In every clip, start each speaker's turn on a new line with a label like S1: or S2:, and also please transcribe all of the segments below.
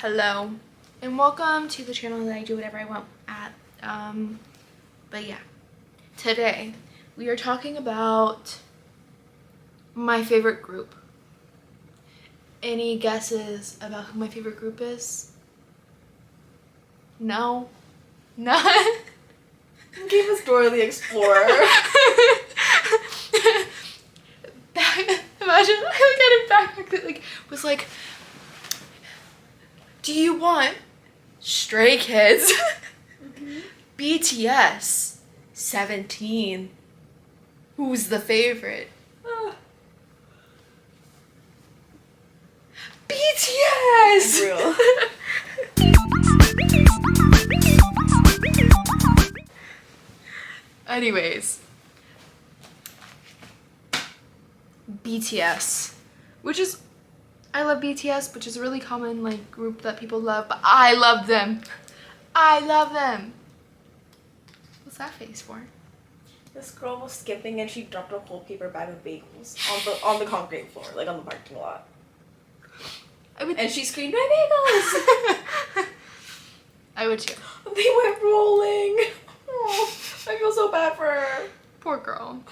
S1: Hello and welcome to the channel that I do whatever I want at. But yeah, today we are talking about my favorite group. Any guesses about who my favorite group is? No? None?
S2: Give us Dora the Explorer.
S1: Imagine I got it back that was like, do you want Stray Kids, BTS, 17? Who's the favorite? BTS!
S2: Real.
S1: Anyways, BTS, I love BTS, which is a really common group that people love, but I love them. I love them. What's that face for?
S2: This girl was skipping and she dropped a whole paper bag of bagels on the concrete floor, on the parking lot. And she screamed, "My bagels!"
S1: I would too.
S2: They went rolling. Oh, I feel so bad for her.
S1: Poor girl.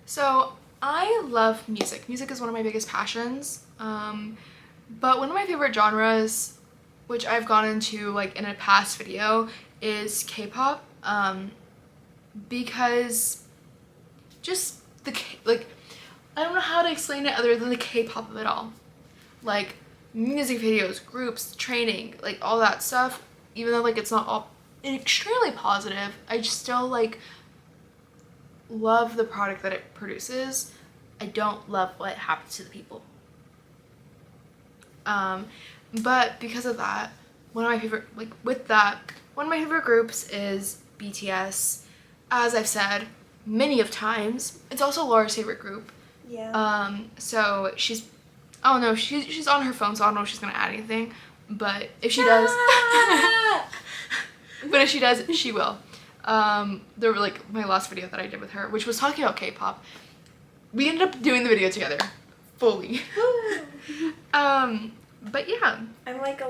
S1: So I love music. Music is one of my biggest passions. But one of my favorite genres, which I've gone into in a past video, is K-pop. Because just I don't know how to explain it other than the K-pop of it all. Music videos, groups, training, all that stuff. Even though it's not all extremely positive, I just still love the product that it produces. I don't love what happens to the people. But because of that, one of my favorite groups is BTS. As I've said many of times, it's also Laura's favorite group.
S2: Yeah.
S1: So she's on her phone, so I don't know if she's gonna add anything, but if she does, she will. There were my last video that I did with her, which was talking about K-pop. We ended up doing the video together, fully. But yeah.
S2: I'm like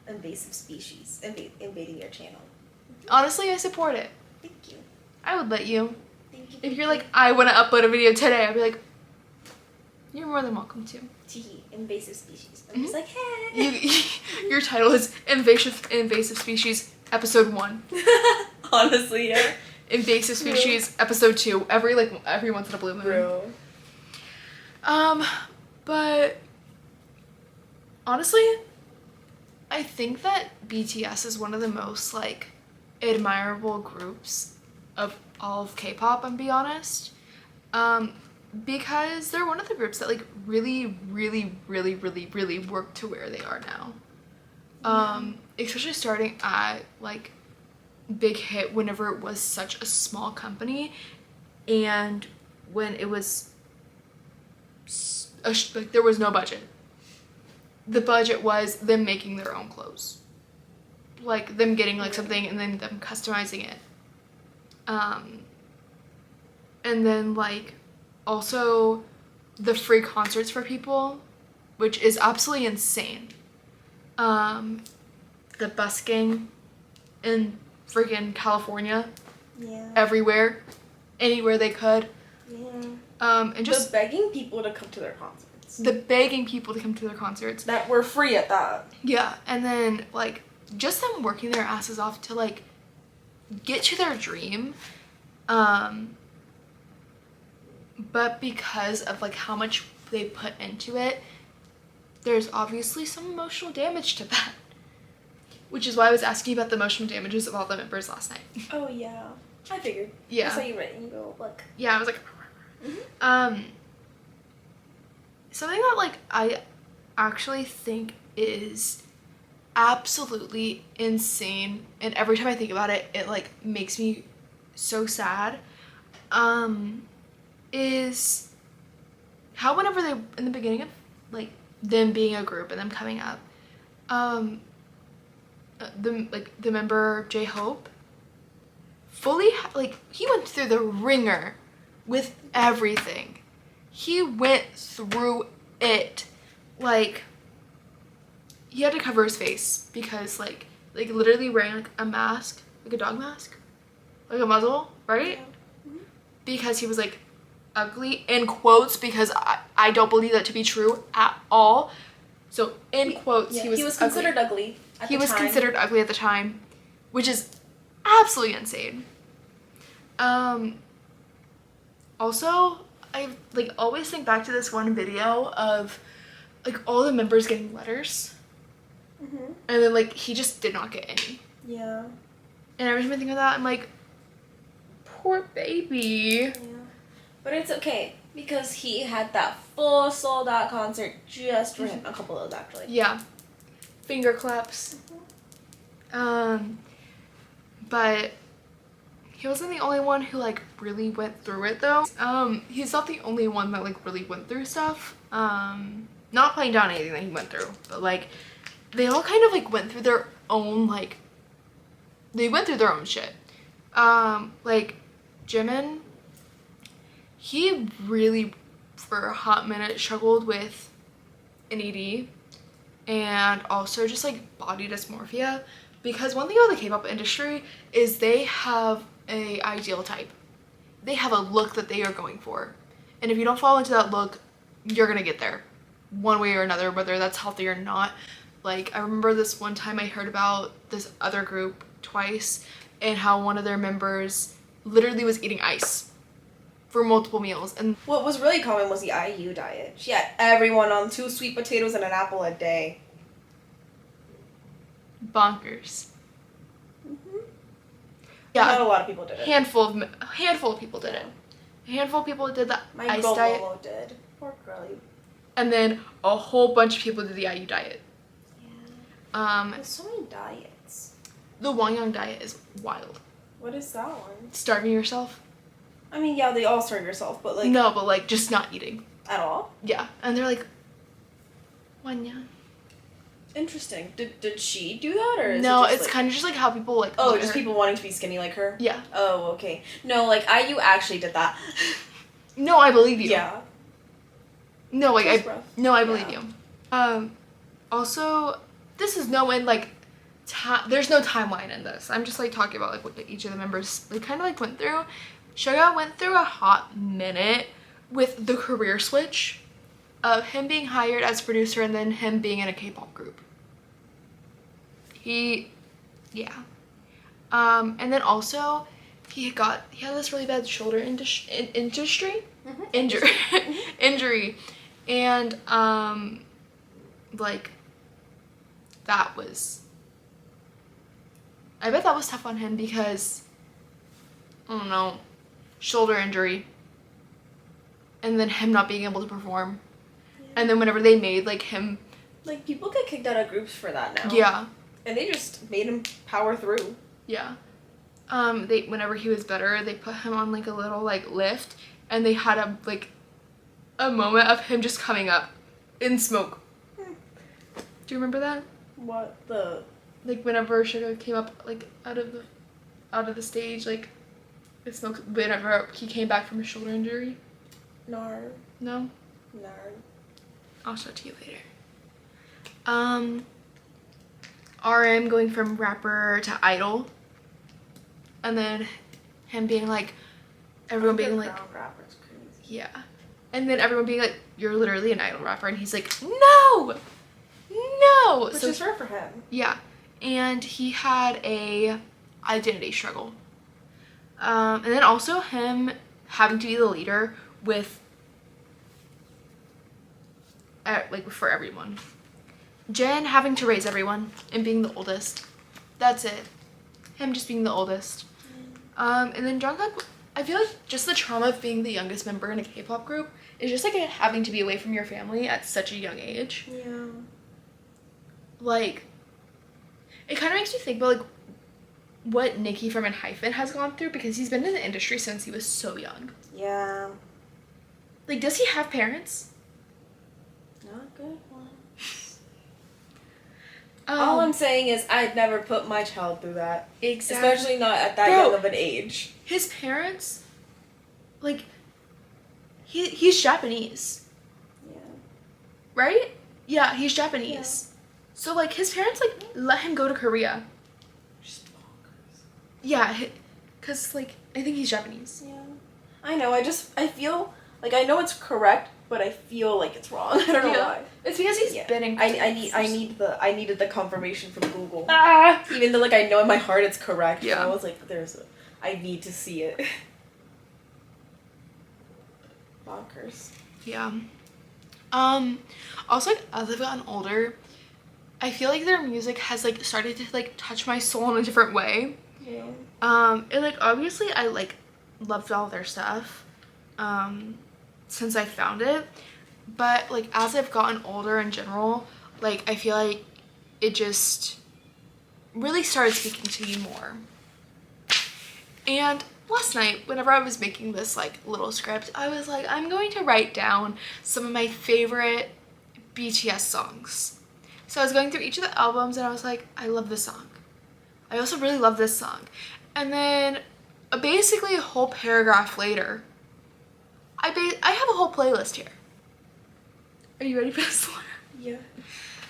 S2: invasive species invading your channel.
S1: Honestly, I support it.
S2: Thank you.
S1: I would let you.
S2: Thank you.
S1: If you're I want to upload a video today, I'd be like, you're more than welcome to.
S2: Invasive species. I'm just like, hey.
S1: Your title is Invasive Species Episode 1.
S2: Honestly, yeah.
S1: Invasive Species Episode 2. Every once in a blue moon.
S2: Bro.
S1: But honestly, I think that BTS is one of the most admirable groups of all of K-pop, I'm be honest. Because they're one of the groups that really, really, really, really, really work to where they are now. Especially starting at Big Hit whenever it was such a small company, and when it was there was no budget. The budget was them making their own clothes, them getting something and then them customizing it, and then also the free concerts for people, which is absolutely insane. The busking in freaking California.
S2: Yeah.
S1: Everywhere, anywhere they could.
S2: Yeah.
S1: And just
S2: the begging people to come to their concerts. That were free at that.
S1: Yeah, and then just them working their asses off to get to their dream. But because of how much they put into it, there's obviously some emotional damage to that. Which is why I was asking about the emotional damages of all the members last night.
S2: Oh yeah, I figured.
S1: Yeah.
S2: I saw you read it and you go, look.
S1: Yeah, I was like, something that I actually think is absolutely insane, and every time I think about it, it makes me so sad. Is how whenever they in the beginning of them being a group and them coming up, the member J-Hope fully he went through the ringer with everything. He went through it like, he had to cover his face because, like literally wearing, like, a mask, like a dog mask, like a muzzle, right?
S2: Yeah. Mm-hmm.
S1: Because he was, like, ugly, in quotes, because I don't believe that to be true at all. So, in quotes,
S2: yeah,
S1: he was
S2: considered ugly at the time.
S1: He was considered ugly at the time, which is absolutely insane. Also, I, like, always think back to this one video of, like, all the members getting letters.
S2: Mm-hmm.
S1: And then, like, he just did not get any.
S2: Yeah.
S1: And every time I think of that, I'm like, poor baby.
S2: Yeah. But it's okay, because he had that full sold-out concert just for him. A couple of those, actually.
S1: Yeah. Finger claps.
S2: Mm-hmm.
S1: But he wasn't the only one who, like, really went through it, though. He's not the only one that, like, really went through stuff. Not playing down anything that he went through, but, like, they all kind of, like, went through their own, like, they went through their own shit. Like, Jimin, he really, for a hot minute, struggled with an ED and also just, like, body dysmorphia, because one thing about the K-pop industry is they have a ideal type. They have a look that they are going for, and if you don't fall into that look, you're gonna get there one way or another, whether that's healthy or not. Like, I remember this one time I heard about this other group twice and how one of their members literally was eating ice for multiple meals. And
S2: what was really common was the IU diet. She had everyone on 2 sweet potatoes and an apple a day.
S1: bonkers.
S2: Mm-hmm.
S1: Yeah,
S2: not a lot of people did it.
S1: Handful of people did it. A handful of people did the
S2: My
S1: ice
S2: girl
S1: diet,
S2: Lolo did. Poor girlie.
S1: and then a whole bunch of people did the IU diet.
S2: Yeah. There's so many diets.
S1: The Wangyang diet is wild.
S2: What is that one?
S1: Starving yourself?
S2: I mean, yeah, they all starve yourself, but like
S1: No, but like just not eating.
S2: at all.
S1: Yeah, and they're like, Wangyang.
S2: Interesting. Did she do that, or is
S1: No,
S2: it just,
S1: it's
S2: like,
S1: kind of just like how people like.
S2: oh,
S1: look at
S2: just
S1: her.
S2: people wanting to be skinny like her.
S1: Yeah.
S2: Oh, okay. No, like IU actually did that.
S1: No, I believe you.
S2: Yeah.
S1: No, like
S2: It was rough.
S1: I believe
S2: Yeah.
S1: you. Also, this is no end like. There's no timeline in this. I'm just like talking about like what each of the members like kind of like went through. Suga went through a hot minute with the career switch of him being hired as producer and then him being in a K-pop group. Yeah. And then also he had this really bad shoulder injury, and like that was. I bet that was tough on him because, I don't know, shoulder injury. And then him not being able to perform. Yeah. And then whenever they made, like, him...
S2: Like, people get kicked out of groups for that now.
S1: Yeah.
S2: And they just made him power through.
S1: Yeah. Whenever he was better, they put him on, like, a little, like, lift. And they had, a moment of him just coming up in smoke. Do you remember that?
S2: What?
S1: Like, whenever Suga came up, like, out of the stage, like, it smoked, whenever he came back from his shoulder injury.
S2: Nar.
S1: No?
S2: Nar.
S1: I'll show it to you later. RM going from rapper to idol. And then him being like, everyone being like,
S2: rapper's crazy.
S1: yeah. And then everyone being like, you're literally an idol rapper. And he's like, no! No!
S2: Which is rare for him.
S1: Yeah. And he had a identity struggle. And then also him having to be the leader with, like, for everyone. Jen having to raise everyone and being the oldest. That's it. Him just being the oldest. And then Jungkook, I feel like just the trauma of being the youngest member in a K-pop group is just like having to be away from your family at such a young age.
S2: Yeah.
S1: Like, it kind of makes me think about, like, what Nicki from ENHYPEN has gone through because he's been in the industry since he was so young.
S2: Yeah.
S1: Like, does he have parents?
S2: Not good ones.
S1: All
S2: All I'm saying is I'd never put my child through that.
S1: Exactly.
S2: Especially not at that young of an age.
S1: His parents, like, he's Japanese.
S2: Yeah.
S1: Right? Yeah, he's Japanese. So, like, his parents, like, let him go to Korea.
S2: Just bonkers.
S1: Yeah, because, like, I think he's Japanese.
S2: Yeah. I know, I feel, like, I know it's correct, but I feel like it's wrong. I don't know why.
S1: It's because he's been in Korea.
S2: I needed the confirmation from Google.
S1: Ah!
S2: Even though, like, I know in my heart it's correct.
S1: Yeah.
S2: I was like, I need to see it. Bonkers.
S1: Yeah. Also, like, as I've gotten older, I feel like their music has, like, started to, like, touch my soul in a different way.
S2: Yeah.
S1: And, like, obviously I, like, loved all their stuff, since I found it, but, like, as I've gotten older in general, like, I feel like it just really started speaking to me more. And last night, whenever I was making this, like, little script, I was like, I'm going to write down some of my favorite BTS songs. So I was going through each of the albums and I was like, I love this song. I also really love this song. And then basically a whole paragraph later, I have a whole playlist here. Are you ready for this one?
S2: Yeah.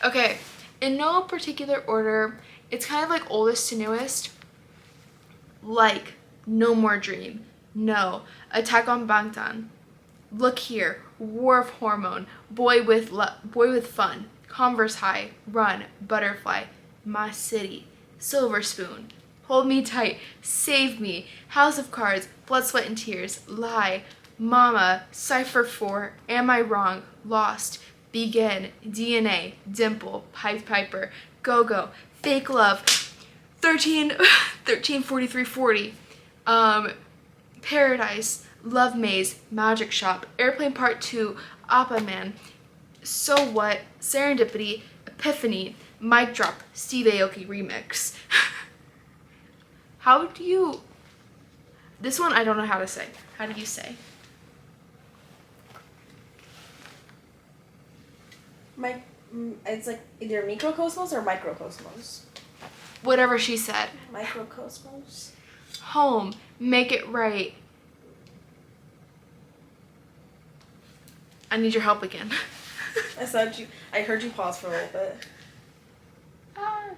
S1: Okay, in no particular order, it's kind of like oldest to newest. Like No More Dream, No, Attack on Bangtan, Look Here, War of Hormone, Boy with Fun, Converse High, Run, Butterfly, My City, Silver Spoon, Hold Me Tight, Save Me, House of Cards, Blood, Sweat and Tears, Lie, Mama, Cypher 4, Am I Wrong, Lost, Begin, DNA, Dimple, Pied Piper, Go Go, Fake Love, 4340, Paradise, Love Maze, Magic Shop, Airplane Part 2, Appa Man, So What, Serendipity, Epiphany, Mic Drop, Steve Aoki Remix. How do you... This one I don't know how to say. How do you say?
S2: It's like either microcosmos or microcosmos.
S1: Whatever she said.
S2: Microcosmos.
S1: Home, make it right. I need your help again.
S2: I heard you pause for a little bit.
S1: Ah.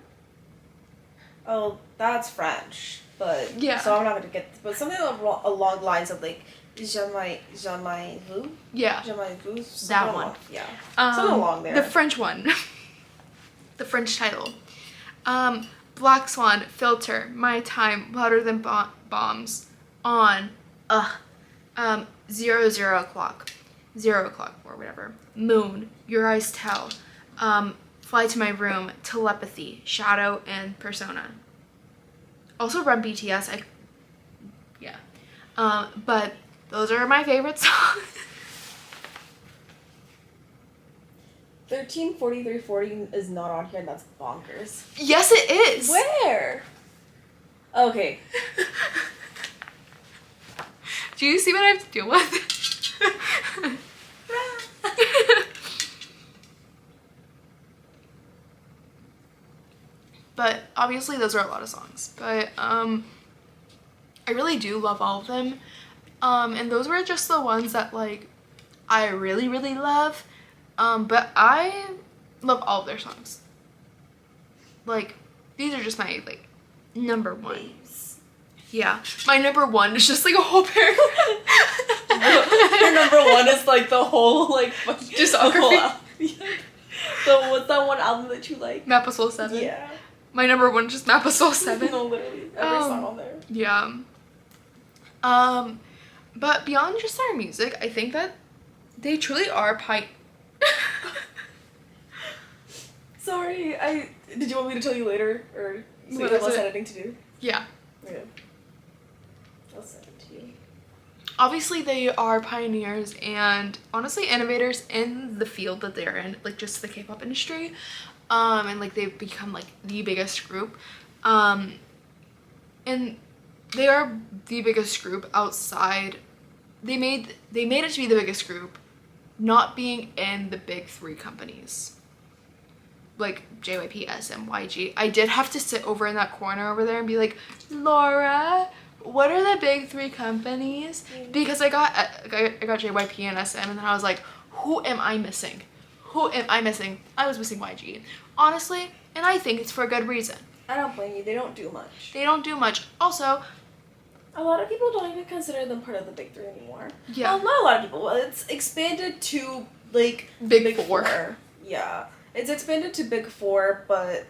S2: Oh, that's French, but
S1: Yeah.
S2: So I'm not gonna get. But something along the lines of like Jamais vu.
S1: Yeah.
S2: Jamais vu.
S1: That one.
S2: Yeah. Something along there.
S1: The French one. The French title. Black Swan, Filter, My Time, Louder Than Bombs, On, 0 o'clock, 0 o'clock or whatever, Moon, Your Eyes Tell, Fly to My Room, Telepathy, Shadow, and Persona. Also Run BTS, but those are my favorite songs.
S2: 134340 is not on here, and that's bonkers.
S1: Yes, it is.
S2: Where? Okay.
S1: Do you see what I have to deal with? But obviously those are a lot of songs. But I really do love all of them. And those were just the ones that like I really, really love. But I love all of their songs. Like, these are just my, like, number one.
S2: Babes.
S1: Yeah. My number one is just, like, a whole paragraph.
S2: Your number one is, like, the whole, like,
S1: discography.
S2: So, what's that one album that you like?
S1: Yapisode 7.
S2: Yeah.
S1: My number one is just Yapisode 7.
S2: No, literally. Every song on there.
S1: Yeah. But beyond just their music, I think that they truly are
S2: Sorry, did you want me to tell you later, or so you
S1: What
S2: have
S1: is
S2: less
S1: it?
S2: editing to do?
S1: Yeah.
S2: Okay. I'll send it to you.
S1: Obviously, they are pioneers and honestly innovators in the field that they're in, like just the K-pop industry. And like they've become like the biggest group. And they are the biggest group outside. They made it to be the biggest group, not being in the big three companies. Like JYP, SM, YG. I did have to sit over in that corner over there and be like, Laura, what are the big three companies? Because I got JYP and SM, and then I was like, who am I missing? Who am I missing? I was missing YG. Honestly, and I think it's for a good reason.
S2: I don't blame you. They don't do much.
S1: They don't do much. Also,
S2: a lot of people don't even consider them part of the big three anymore.
S1: Yeah.
S2: Well, not a lot of people. It's expanded to, like,
S1: Big Four.
S2: Yeah. It's expanded to Big Four, but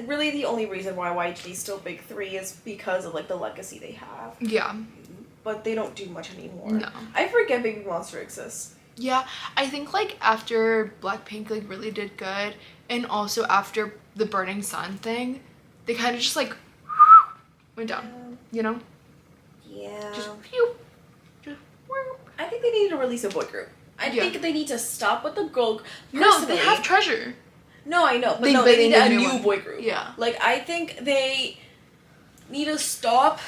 S2: really the only reason why YG is still Big Three is because of, like, the legacy they have.
S1: Yeah.
S2: But they don't do much anymore.
S1: No.
S2: I forget Baby Monster exists.
S1: Yeah, I think, like, after Blackpink, like, really did good, and also after the Burning Sun thing, they kind of just, like, went down, you know?
S2: Yeah.
S1: Just, phew. Just, whoop.
S2: I think they need to release a boy group. I think they need to stop with the girl.
S1: No, they have Treasure.
S2: No, I know, but
S1: They
S2: they need a
S1: new
S2: new boy group.
S1: Yeah.
S2: Like, I think they need to stop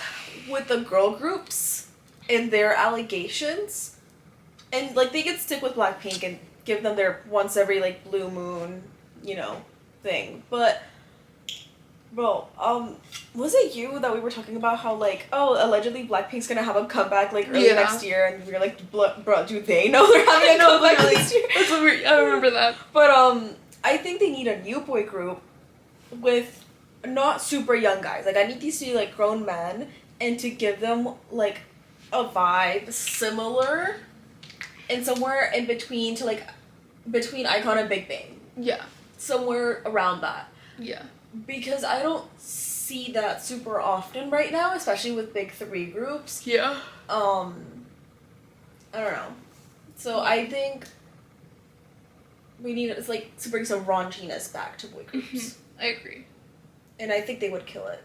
S2: with the girl groups and their allegations. And, like, they could stick with Blackpink and give them their once every, like, blue moon, you know, thing. But, bro, was it you that we were talking about how, like, oh, allegedly Blackpink's gonna have a comeback, like, early next year, and we were like, bro, do they know they're having a comeback next year?
S1: That's what I remember that.
S2: But, I think they need a new boy group with not super young guys. Like, I need these to be, like, grown men, and to give them, like, a vibe similar and somewhere in between to, like, between iKON and Big Bang.
S1: Yeah.
S2: Somewhere around that.
S1: Yeah.
S2: Because I don't see that super often right now, especially with big three groups.
S1: Yeah.
S2: I don't know. So I think we need, it's like, to bring some raunchiness back to boy groups.
S1: I agree.
S2: And I think they would kill it.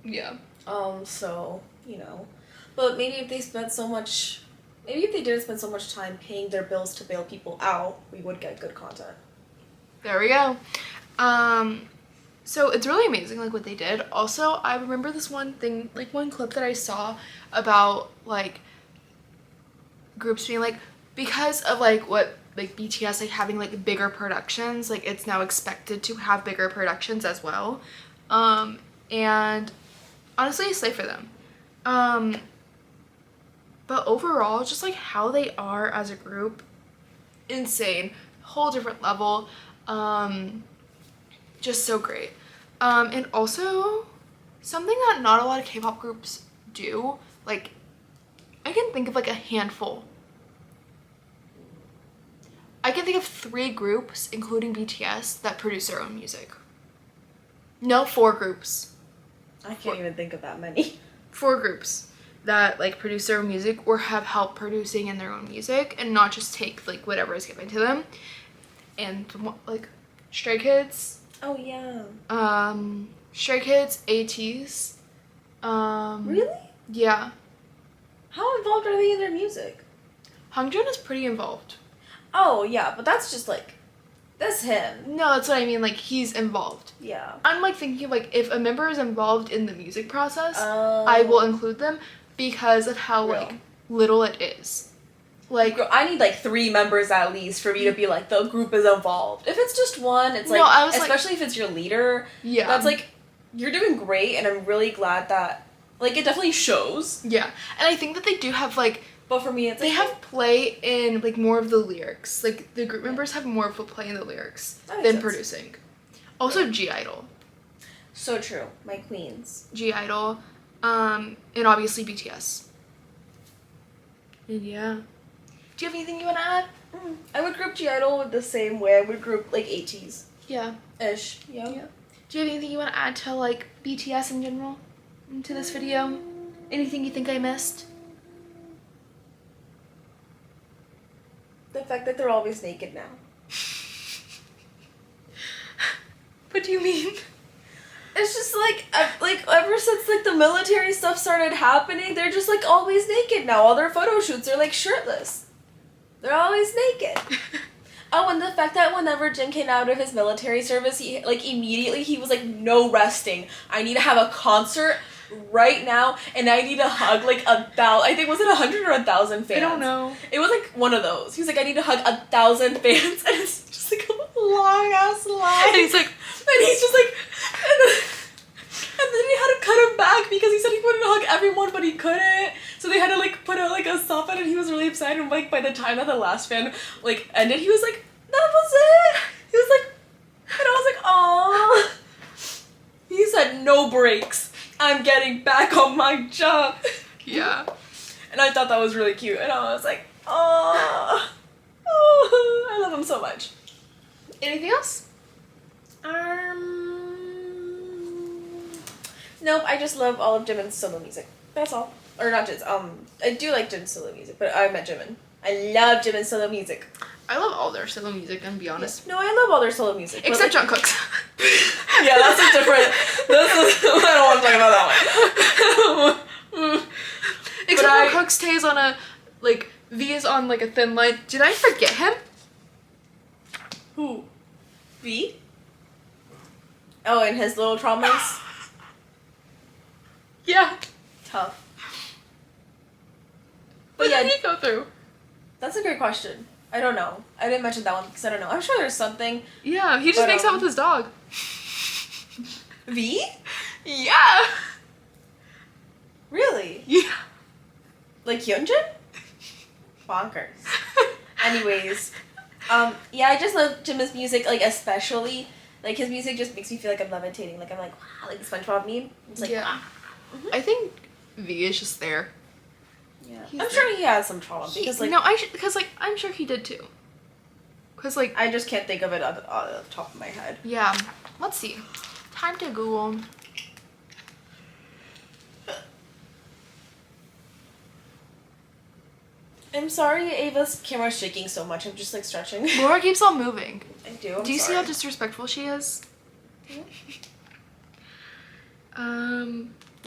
S1: Yeah.
S2: So, you know. But maybe if they spent so much... Maybe if they didn't spend so much time paying their bills to bail people out, we would get good content.
S1: There we go. So it's really amazing, like, what they did. Also, I remember this one thing, like, one clip that I saw about, like, groups being, like, because of, like, what, like, BTS, like, having, like, bigger productions, like, it's now expected to have bigger productions as well. And honestly, slay for them. But overall, just, like, how they are as a group, insane. Whole different level. Just so great. And also, something that not a lot of K-pop groups do, like, I can think of, like, a handful. I can think of 3 groups, including BTS, that produce their own music. No, 4 groups.
S2: I can't even think of that many.
S1: 4 groups that, like, produce their own music or have help producing in their own music and not just take, like, whatever is given to them. And, like, Stray Kids.
S2: Oh, yeah.
S1: Stray Kids, ATEEZ.
S2: Really?
S1: Yeah.
S2: How involved are they in their music?
S1: Hongjoong is pretty involved.
S2: Oh, yeah, but that's just, like, that's him.
S1: No, that's what I mean, like, he's involved.
S2: Yeah.
S1: I'm, like, thinking of, like, if a member is involved in the music process, I will include them because of how, like, little it is. Like,
S2: girl, I need, like, 3 members at least for me to be like, the group is involved. If it's just one, it's like,
S1: no, I was
S2: especially if it's your leader,
S1: yeah,
S2: that's like, you're doing great, and I'm really glad that, like, it definitely shows.
S1: Yeah, and I think that they do have, like,
S2: but for me, it's
S1: they
S2: like,
S1: have play in, like, more of the lyrics. Like, the group members have more of a play in the lyrics than
S2: sense.
S1: producing. Also, G-Idol.
S2: So true. My queens.
S1: G-Idol, and obviously BTS. And yeah. Do you have anything you want to add?
S2: I would group G-Idol with the same way I would group, like, ATEEZ.
S1: Yeah.
S2: Ish. Yeah.
S1: Yeah. Do you have anything you want to add to, like, BTS in general into this video? Anything you think I missed?
S2: The fact that they're always naked now.
S1: What do you mean?
S2: It's just like ever since like the military stuff started happening, they're just like always naked now. All their photo shoots are like shirtless. They're always naked. Oh, and the fact that whenever Jin came out of his military service, he like immediately he was like, no resting. I need to have a concert right now, and I need to hug like 1,000. I think was it 100 or 1,000 fans?
S1: I don't know.
S2: It was like one of those. He was like, I need to hug 1,000 fans, and it's just like a long ass line.
S1: And he's like,
S2: and he's just like, and then we had to cut him back because he said he wanted to hug everyone, but he couldn't. So they had to like put out like a stop on it, and he was really upset. And like by the time that the last fan like ended, he was like, that was no breaks. I'm getting back on my job.
S1: Yeah.
S2: And I thought that was really cute. And I was like, oh, I love him so much.
S1: Anything else?
S2: Nope, I just love all of Jimin's solo music. That's all. Or not just, I do like Jimin's solo music, but I meant Jimin. I love Jimin's solo music.
S1: I love all their solo music, I'm be honest.
S2: No, I love all their solo music.
S1: Except
S2: like,
S1: Jungkook's.
S2: Yeah, that's a different, I don't want to talk about that one.
S1: Except Jungkook stays on a, like, V is on, like, a thin line. Did I forget him?
S2: Who? V? Oh, and his little traumas?
S1: Yeah.
S2: Tough.
S1: What
S2: yeah,
S1: did he go through?
S2: That's a great question. I don't know. I didn't mention that one because I don't know. I'm sure there's something.
S1: Yeah, he just makes out with his dog.
S2: V?
S1: Yeah.
S2: Really?
S1: Yeah.
S2: Like Hyunjin? Bonkers. Anyways, yeah, I just love Jimin's music, like especially, like his music just makes me feel like I'm levitating. Like I'm like, wow, like the SpongeBob meme. It's like,
S1: yeah.
S2: wow. Mm-hmm.
S1: I think V is just there.
S2: Yeah. I'm sure he has some trauma because like
S1: I'm sure he did too. Cause like
S2: I just can't think of it on the top of my head.
S1: Yeah. Let's see. Time to Google.
S2: I'm sorry Ava's camera's shaking so much. I'm just like stretching.
S1: Laura keeps on moving.
S2: I do. I'm
S1: Do you see
S2: sorry.
S1: how disrespectful she is?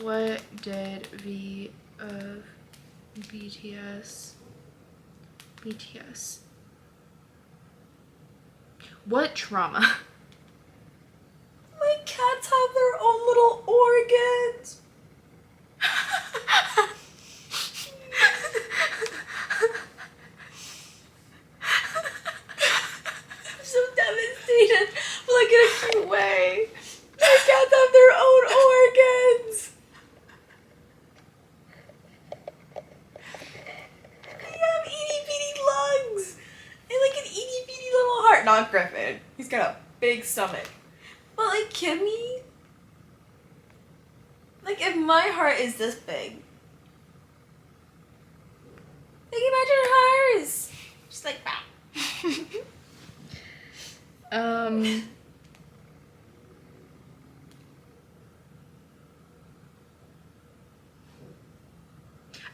S1: What did V of BTS? What trauma?
S2: My cats have their own little organs. I'm so devastated, but like in a cute way. My cats have their own organs. They have itty bitty lungs and like an itty bitty little heart. Not Griffin. He's got a big stomach. But like Kimmy, like if my heart is this big, like imagine hers. Just like that.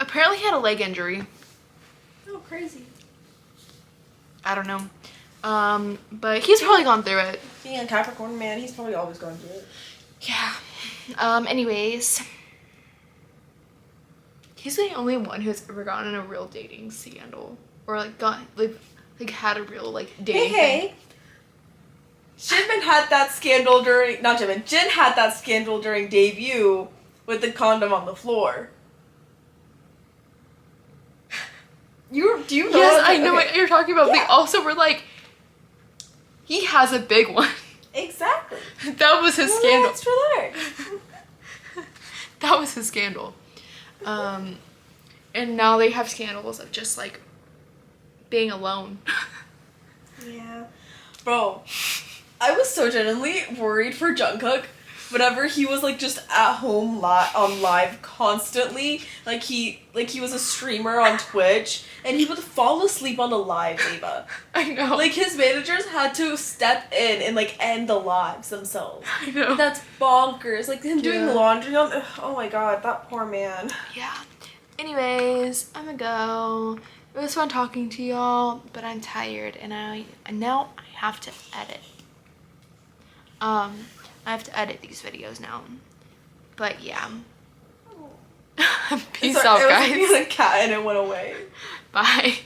S1: Apparently he had a leg injury.
S2: Oh, crazy.
S1: I don't know. But he's probably gone through it.
S2: Being a Capricorn man, he's probably always going through it.
S1: Yeah. Anyways. He's the only one who's ever gotten in a real dating scandal. Or like had a real like dating thing.
S2: Jimin had that scandal during Jin had that scandal during debut with the condom on the floor. Do you know?
S1: Yes, I know what you're talking about.
S2: Yeah.
S1: They also were like, he has a big one.
S2: Exactly.
S1: That was his scandal.
S2: That's for there.
S1: That was his scandal. And now they have scandals of just like being alone.
S2: Yeah. Bro, I was so genuinely worried for Jungkook whenever he was like just at home on live constantly. Like he was a streamer on Twitch and he would fall asleep on the live, Ava.
S1: I know.
S2: Like his managers had to step in and like end the lives themselves.
S1: I know.
S2: That's bonkers. Like him doing
S1: Yeah.
S2: laundry on oh my god, that poor man.
S1: Yeah. Anyways, I'm gonna go. It was fun talking to y'all, but I'm tired and now I have to edit. I have to edit these videos now. But yeah. Peace out, guys.
S2: It was a cat and it went away.
S1: Bye.